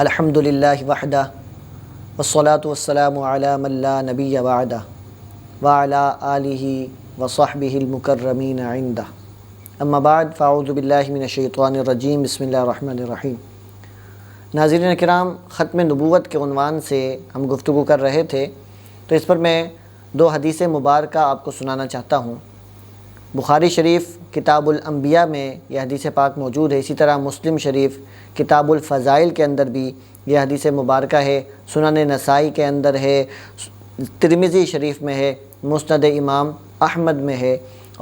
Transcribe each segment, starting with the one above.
الحمدللہ وحدہ والصلاة والسلام علی من لا نبی بعدہ وعلی آلہ وصحبہ المکرمین عندہ اما بعد فاعوذ باللہ من الشیطان الرجیم بسم اللہ الرحمن الرحیم۔ ناظرین کرام، ختم نبوت کے عنوان سے ہم گفتگو کر رہے تھے، تو اس پر میں دو حدیث مبارکہ آپ کو سنانا چاہتا ہوں۔ بخاری شریف کتاب الانبیاء میں یہ حدیث پاک موجود ہے، اسی طرح مسلم شریف کتاب الفضائل کے اندر بھی یہ حدیث مبارکہ ہے، سنن نسائی کے اندر ہے، ترمذی شریف میں ہے، مسند امام احمد میں ہے،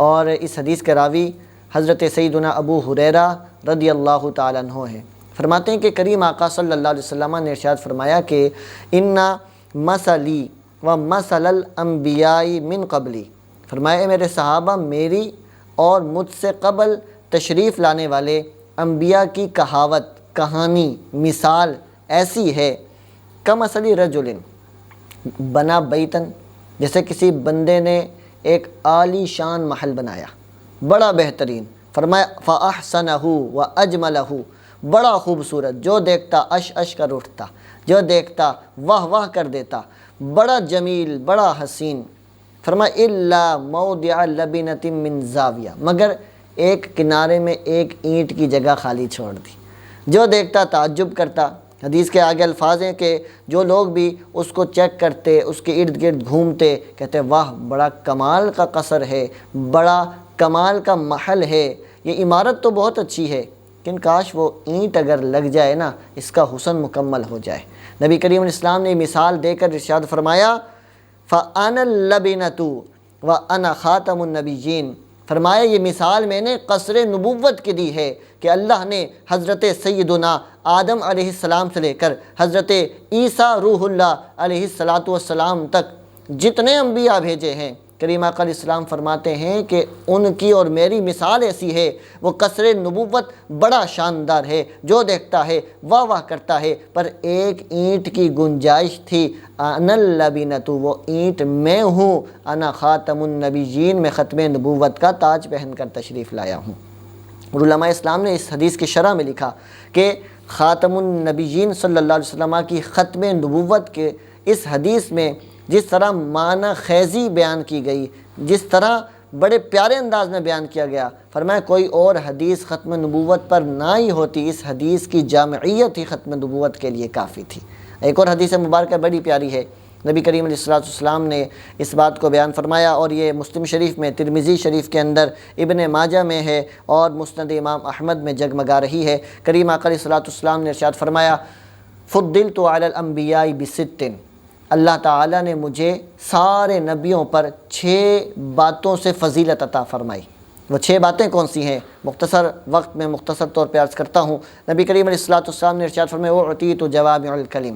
اور اس حدیث کے راوی حضرت سیدنا ابو ہریرہ رضی اللہ تعالیٰ عنہ ہیں۔ فرماتے ہیں کہ کریم آقا صلی اللہ علیہ وسلم نے ارشاد فرمایا کہ ان مثلی و مثل الانبیاء من قبلی، فرمایا اے میرے صحابہ، میری اور مجھ سے قبل تشریف لانے والے انبیاء کی کہاوت، کہانی، مثال ایسی ہے کمثل رجل بنا بیتن، جیسے کسی بندے نے ایک عالی شان محل بنایا، بڑا بہترین، فرمایا فاحسنہ واجملہ، بڑا خوبصورت، جو دیکھتا اش اش کر اٹھتا، جو دیکھتا واہ واہ کر دیتا، بڑا جمیل، بڑا حسین۔ فرمایا الا موضع لبنۃ من زاویہ، مگر ایک کنارے میں ایک اینٹ کی جگہ خالی چھوڑ دی، جو دیکھتا تعجب کرتا۔ حدیث کے آگے الفاظ ہیں کہ جو لوگ بھی اس کو چیک کرتے، اس کے ارد گرد گھومتے، کہتے واہ بڑا کمال کا قصر ہے، بڑا کمال کا محل ہے، یہ عمارت تو بہت اچھی ہے، لیکن کاش وہ اینٹ اگر لگ جائے نا، اس کا حسن مکمل ہو جائے۔ نبی کریم علیہ السلام نے مثال دے کر ارشاد فرمایا فَأَنَا اللَّبِنَةُ وَأَنَا خَاتَمُ النَّبِيِّينَ، فرمایا یہ مثال میں نے قصر نبوت کی دی ہے کہ اللہ نے حضرت سیدنا آدم علیہ السلام سے لے کر حضرت عیسیٰ روح اللہ علیہ السلام تک جتنے انبیاء بھیجے ہیں، کریم آقا علیہ السلام فرماتے ہیں کہ ان کی اور میری مثال ایسی ہے، وہ قصر نبوت بڑا شاندار ہے، جو دیکھتا ہے واہ واہ کرتا ہے، پر ایک اینٹ کی گنجائش تھی، انا اللبنۃ، وہ اینٹ میں ہوں، انا خاتم النبیین، میں ختم نبوت کا تاج پہن کر تشریف لایا ہوں۔ اور علماء اسلام نے اس حدیث کی شرح میں لکھا کہ خاتم النبیین صلی اللہ علیہ وسلم کی ختم نبوت کے اس حدیث میں جس طرح معنی خیزی بیان کی گئی، جس طرح بڑے پیارے انداز میں بیان کیا گیا، فرمایا کوئی اور حدیث ختم نبوت پر نہ ہی ہوتی، اس حدیث کی جامعیت ہی ختم نبوت کے لیے کافی تھی۔ ایک اور حدیث مبارکہ بڑی پیاری ہے، نبی کریم علیہ السلام نے اس بات کو بیان فرمایا، اور یہ مسلم شریف میں، ترمذی شریف کے اندر، ابن ماجہ میں ہے، اور مسند امام احمد میں جگمگا رہی ہے۔ کریم آقا علیہ السلام نے ارشاد فرمایا فضلت علی الانبیاء بست، اللہ تعالیٰ نے مجھے سارے نبیوں پر 6 باتوں سے فضیلت عطا فرمائی۔ وہ 6 باتیں کون سی ہیں؟ مختصر وقت میں مختصر طور پہ عرض کرتا ہوں۔ نبی کریم علیہ السلام نے ارشاد فرمایا اعطیت جوامع الکلم،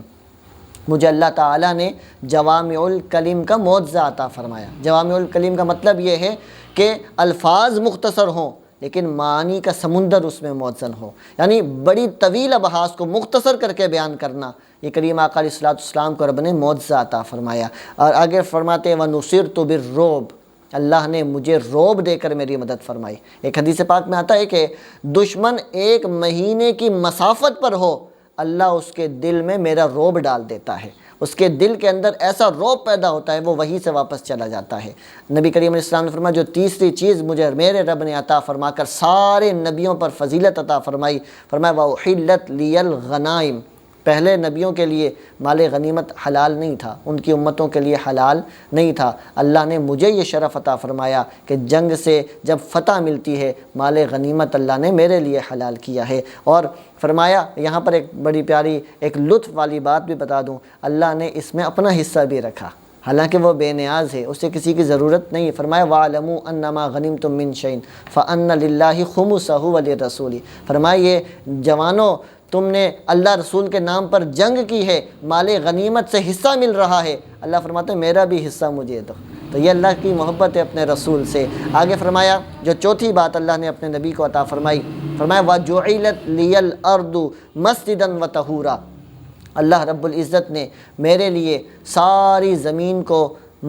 مجھے اللہ تعالیٰ نے جوامع الکلم کا معجزہ عطا فرمایا۔ جوامع الکلم کا مطلب یہ ہے کہ الفاظ مختصر ہوں لیکن معانی کا سمندر اس میں موزن ہو، یعنی بڑی طویل ابحاث کو مختصر کر کے بیان کرنا، یہ کریم آقا علیہ السلام کو رب نے معجزہ عطا فرمایا۔ اور آگے فرماتے ہیں وَنُصِرْتُ بِالرُّعْبِ، اللہ نے مجھے روب دے کر میری مدد فرمائی۔ ایک حدیث پاک میں آتا ہے کہ دشمن 1 مہینے کی مسافت پر ہو، اللہ اس کے دل میں میرا روب ڈال دیتا ہے، اس کے دل کے اندر ایسا روب پیدا ہوتا ہے، وہ وہیں سے واپس چلا جاتا ہے۔ نبی کریم علیہ السلام نے فرمایا جو تیسری چیز مجھے میرے رب نے عطا فرما کر سارے نبیوں پر فضیلت عطا فرمائی، فرمایا وَأُحِلَّتْ لِيَ الْغَنَائِمُ، پہلے نبیوں کے لیے مال غنیمت حلال نہیں تھا، ان کی امتوں کے لیے حلال نہیں تھا، اللہ نے مجھے یہ شرف عطا فرمایا کہ جنگ سے جب فتح ملتی ہے مال غنیمت اللہ نے میرے لیے حلال کیا ہے۔ اور فرمایا یہاں پر ایک بڑی پیاری ایک لطف والی بات بھی بتا دوں، اللہ نے اس میں اپنا حصہ بھی رکھا، حالانکہ وہ بے نیاز ہے، اسے کسی کی ضرورت نہیں۔ فرمایا وَاعْلَمُوا أَنَّمَا غَنِمْتُم مِّن شَيْءٍ فَأَنَّ لِلَّهِ خُمُسَهُ وَلِلرَّسُولِ، فرمایا یہ جوانوں تم نے اللہ رسول کے نام پر جنگ کی ہے، مال غنیمت سے حصہ مل رہا ہے، اللہ فرماتے ہیں میرا بھی حصہ مجھے دو۔ تو یہ اللہ کی محبت ہے اپنے رسول سے۔ آگے فرمایا جو چوتھی بات اللہ نے اپنے نبی کو عطا فرمائی، فرمایا وَجُعِلَتْ لِيَ الْأَرْضُ مَسْجِدًا وَطَهُورًا، اللہ رب العزت نے میرے لیے ساری زمین کو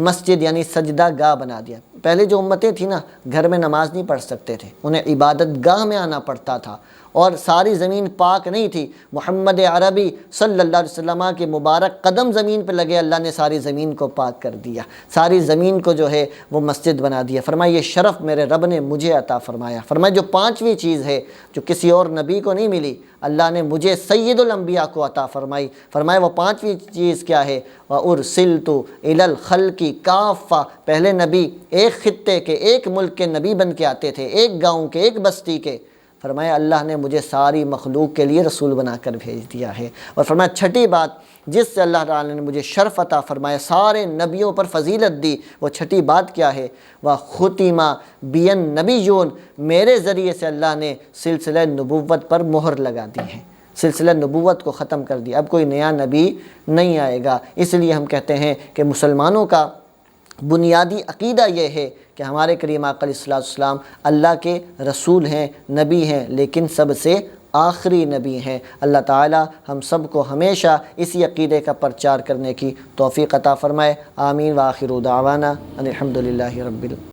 مسجد یعنی سجدہ گاہ بنا دیا۔ پہلے جو امتیں تھیں نا، گھر میں نماز نہیں پڑھ سکتے تھے، انہیں عبادت گاہ میں آنا پڑتا تھا، اور ساری زمین پاک نہیں تھی، محمد عربی صلی اللہ علیہ وسلم کے مبارک قدم زمین پہ لگے، اللہ نے ساری زمین کو پاک کر دیا، ساری زمین کو جو ہے وہ مسجد بنا دیا۔ فرمایا یہ شرف میرے رب نے مجھے عطا فرمایا۔ فرمایا جو پانچویں چیز ہے جو کسی اور نبی کو نہیں ملی، اللہ نے مجھے سید الانبیاء کو عطا فرمائی۔ فرمایا وہ پانچویں چیز کیا ہے؟ وَأُرْسِلْتُ إِلَى الْخَلْقِ كَافَّةً، پہلے نبی ایک خطے کے، ایک ملک کے نبی بن کے آتے تھے، ایک گاؤں کے، ایک بستی کے۔ فرمایا اللہ نے مجھے ساری مخلوق کے لیے رسول بنا کر بھیج دیا ہے۔ اور فرمایا چھٹی بات جس سے اللہ تعالیٰ نے مجھے شرف عطا فرمایا، سارے نبیوں پر فضیلت دی، وہ چھٹی بات کیا ہے؟ وَخُتِمَ بِيَ النَّبِيُّونَ، میرے ذریعے سے اللہ نے سلسلہ نبوت پر مہر لگا دی ہے، سلسلہ نبوت کو ختم کر دیا، اب کوئی نیا نبی نہیں آئے گا۔ اس لیے ہم کہتے ہیں کہ مسلمانوں کا بنیادی عقیدہ یہ ہے کہ ہمارے کریم آقا علیہ السلام اللہ کے رسول ہیں، نبی ہیں، لیکن سب سے آخری نبی ہیں۔ اللہ تعالی ہم سب کو ہمیشہ اسی عقیدے کا پرچار کرنے کی توفیق عطا فرمائے۔ آمین۔ وآخر دعوانا ان الحمد للہ رب العالمین۔